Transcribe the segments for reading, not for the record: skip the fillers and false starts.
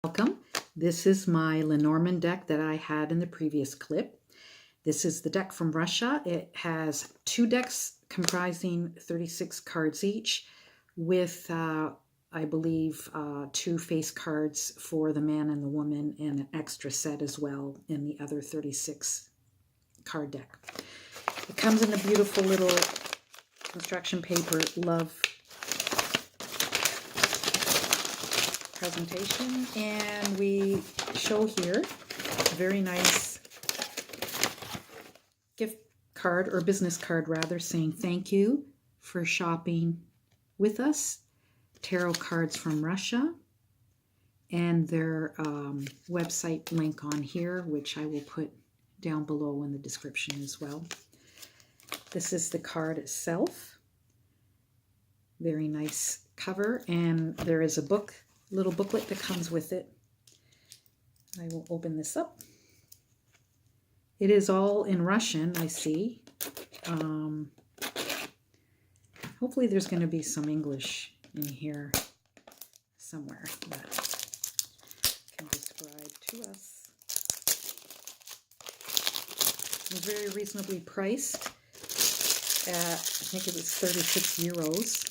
Welcome. This is my Lenormand deck that I had in the previous clip. This is the deck from Russia. It has two decks comprising 36 cards each with, I believe, two face cards for the man and the woman and an extra set as well in the other 36 card deck. It comes in a beautiful little construction paper love presentation, and we show here a very nice gift card, or business card rather, saying thank you for shopping with us. Tarot cards from Russia, and their website link on here, which I will put down below in the description as well. This is the card itself. Very nice cover, and there is a little booklet that comes with it. I will open this up. It is all in Russian, I see. Hopefully there's going to be some English in here somewhere that can describe to us. It was very reasonably priced at, I think it was 36 euros.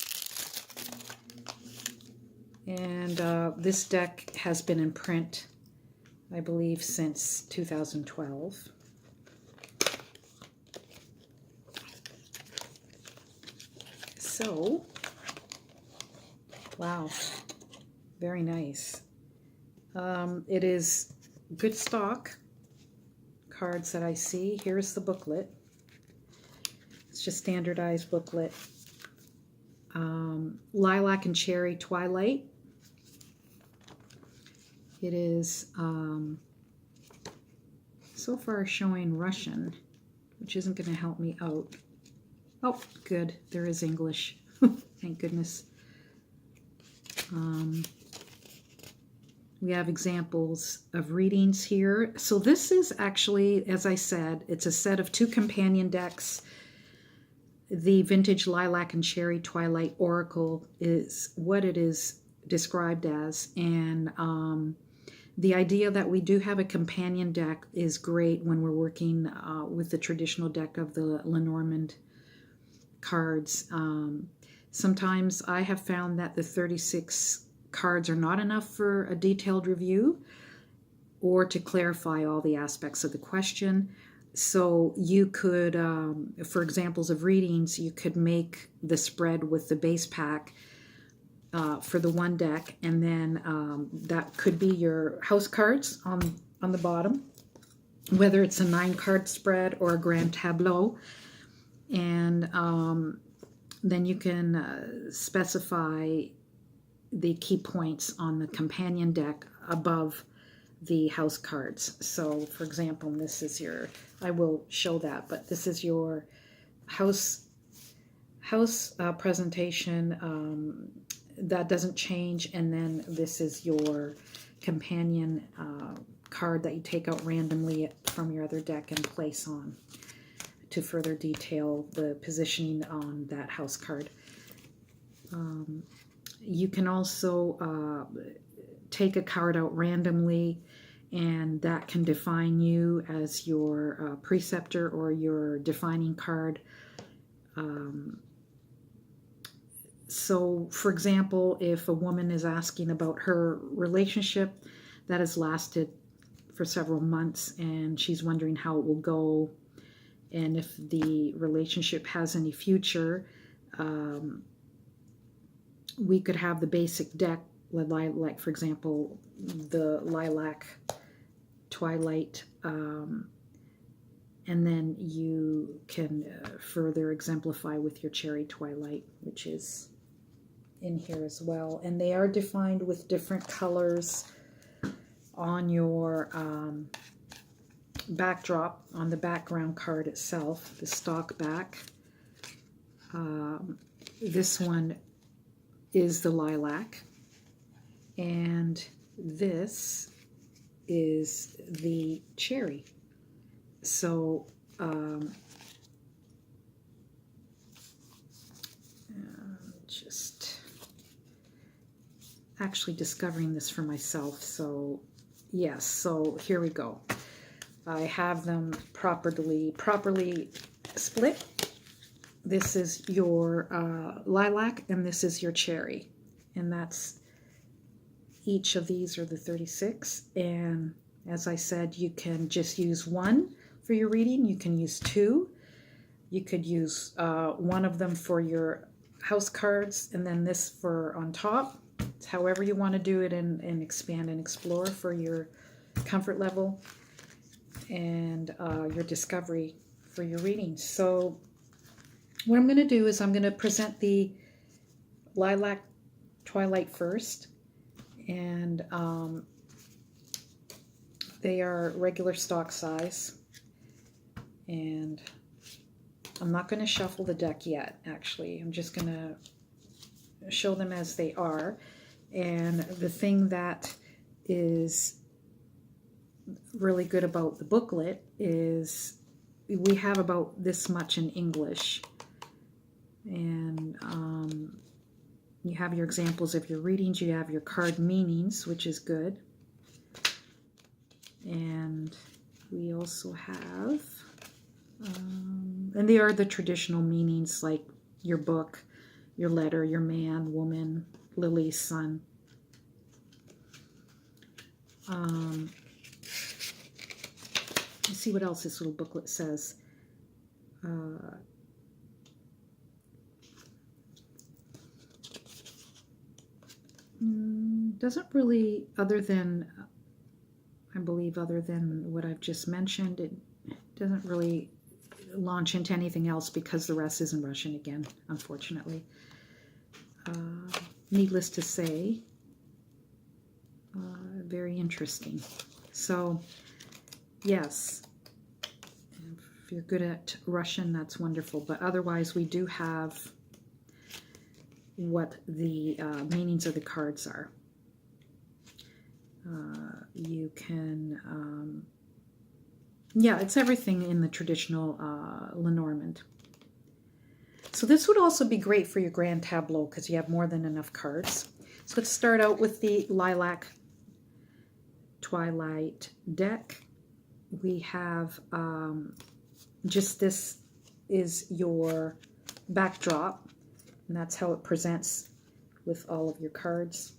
And this deck has been in print, I believe, since 2012. So, wow, very nice. It is good stock cards that I see. Here's the booklet. It's just standardized booklet. Lilac and Cherry Twilight. It is so far showing Russian, which isn't going to help me out. Oh, good. There is English. Thank goodness. We have examples of readings here. So this is actually, as I said, it's a set of two companion decks. The Vintage Lilac and Cherry Twilight Oracle is what it is described as, and the idea that we do have a companion deck is great when we're working with the traditional deck of the Lenormand cards. Sometimes I have found that the 36 cards are not enough for a detailed review or to clarify all the aspects of the question. So you could, for examples of readings, you could make the spread with the base pack for the one deck, and then that could be your house cards on the bottom, whether it's a 9-card spread or a grand tableau. And then you can specify the key points on the companion deck above the house cards. So for example, this is your, I will show that, but this is your house presentation. That doesn't change, and then this is your companion card that you take out randomly from your other deck and place on to further detail the positioning on that house card. You can also take a card out randomly, and that can define you as your preceptor or your defining card. So, for example, if a woman is asking about her relationship that has lasted for several months and she's wondering how it will go and if the relationship has any future, we could have the basic deck, like for example, the Lilac Twilight, and then you can further exemplify with your Cherry Twilight, which is in here as well. And they are defined with different colors on your backdrop, on the background card itself, the stock back. This one is the Lilac, and this is the Cherry. So just actually discovering this for myself. So yes, so here we go. I have them properly split. This is your lilac, and this is your cherry. And that's, each of these are the 36. And as I said, you can just use one for your reading. You can use two. You could use one of them for your house cards, and then this for on top. It's however you want to do it, and expand and explore for your comfort level and your discovery for your readings. So what I'm going to do is I'm going to present the Lilac Twilight first, and they are regular stock size, and I'm not going to shuffle the deck yet. Actually, I'm just going to show them as they are. And the thing that is really good about the booklet is we have about this much in English, and you have your examples of your readings, you have your card meanings, which is good, and we also have and they are the traditional meanings, like your book, your letter, your man, woman, lily, sun. Let's see what else this little booklet says. Doesn't really, other than, I believe, other than what I've just mentioned, it doesn't really launch into anything else because the rest is in Russian again, unfortunately. Needless to say, very interesting. So, yes, if you're good at Russian, that's wonderful. But otherwise, we do have what the meanings of the cards are. You can, yeah, it's everything in the traditional Lenormand. So this would also be great for your grand tableau because you have more than enough cards. So let's start out with the Lilac Twilight deck. We have just, this is your backdrop, and that's how it presents with all of your cards.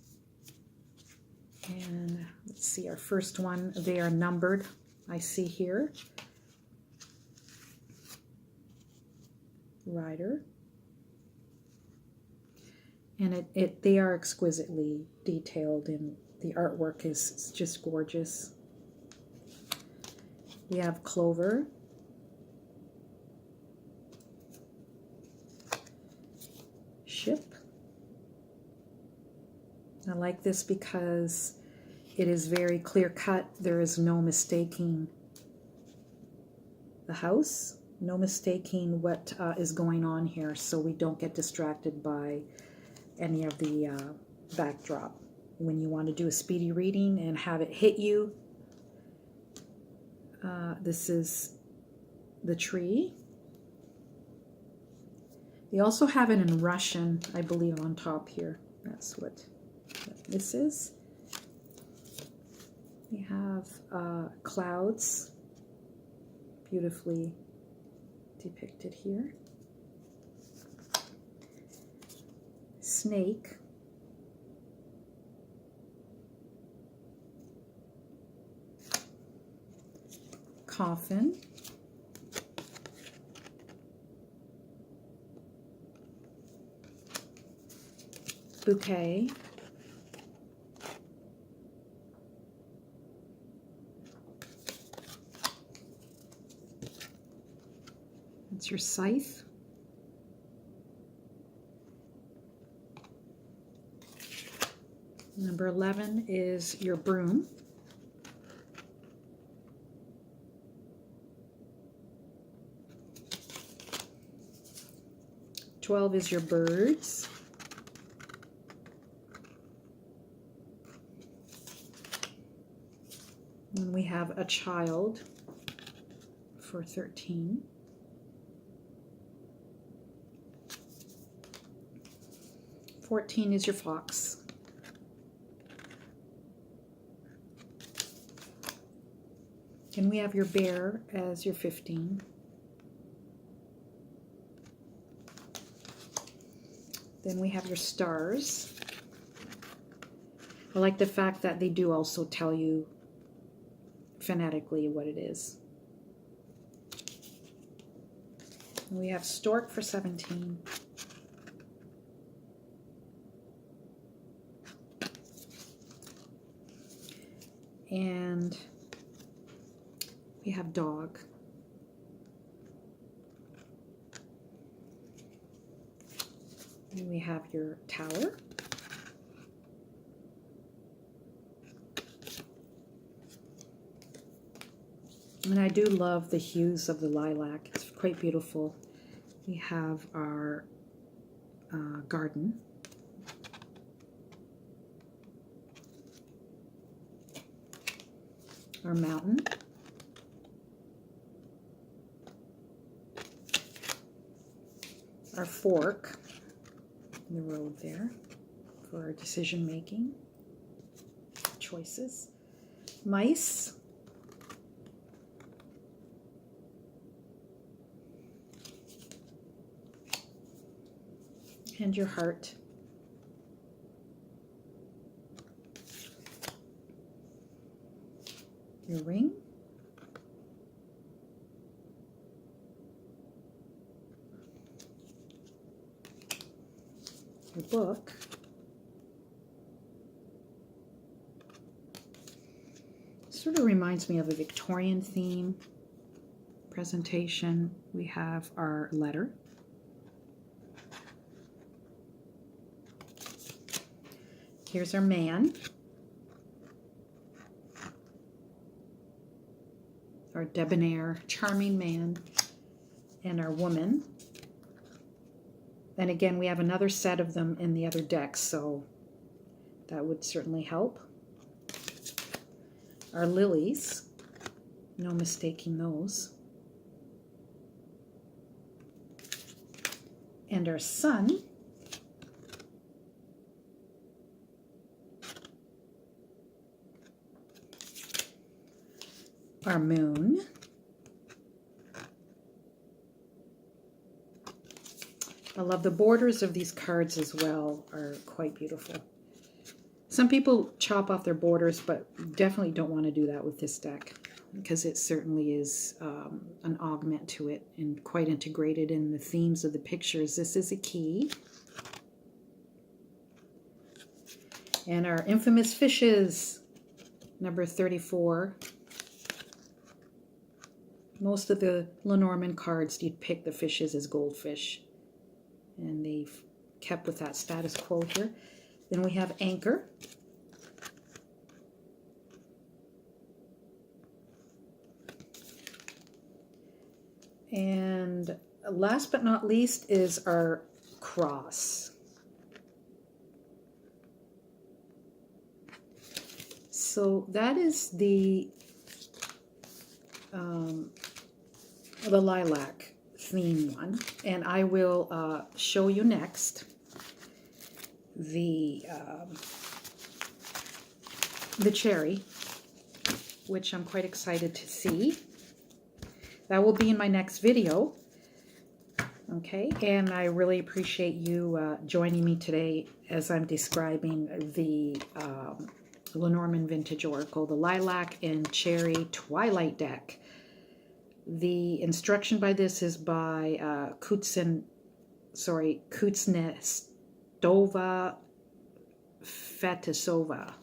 And let's see, our first one, they are numbered, I see here. Rider. And they are exquisitely detailed, and the artwork is just gorgeous. We have Clover. Ship. I like this because it is very clear cut. There is no mistaking the house, no mistaking what is going on here, so we don't get distracted by any of the backdrop. When you want to do a speedy reading and have it hit you, this is the tree. They also have it in Russian, I believe, on top here. That's what this is. We have clouds, beautifully depicted here. Snake. Coffin. Bouquet. That's your scythe. Number 11 is your broom. $12 is your birds. And we have a child for 13. $14 is your fox. And we have your bear as your 15. Then we have your stars. I like the fact that they do also tell you phonetically what it is. And we have stork for 17. And we have dog. And we have your tower. And I do love the hues of the lilac. It's quite beautiful. We have our garden. Our mountain. Our fork in the road there for our decision making choices. Mice. And your heart. Your ring. Your book. Sort of reminds me of a Victorian theme presentation. We have our letter. Here's our man. Our debonair, charming man. And our woman. And again, we have another set of them in the other decks, so that would certainly help. Our lilies. No mistaking those. And our sun. Our moon. I love the borders of these cards as well, are quite beautiful. Some people chop off their borders, but definitely don't want to do that with this deck because it certainly is an augment to it and quite integrated in the themes of the pictures. This is a key. And our infamous fishes, number 34. Most of the Lenormand cards, you'd pick the fishes as goldfish. And they've kept with that status quo here. Then we have anchor. And last but not least is our cross. So that is the lilac theme one, and I will show you next the cherry, which I'm quite excited to see. That will be in my next video. Okay, and I really appreciate you joining me today as I'm describing the Lenormand Vintage Oracle, the Lilac and Cherry Twilight deck. The instruction by this is by Kuznetsova Fetisova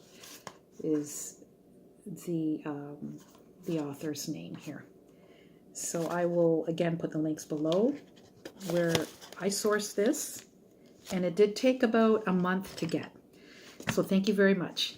is the author's name here. So I will again put the links below where I sourced this, and it did take about a month to get. So thank you very much.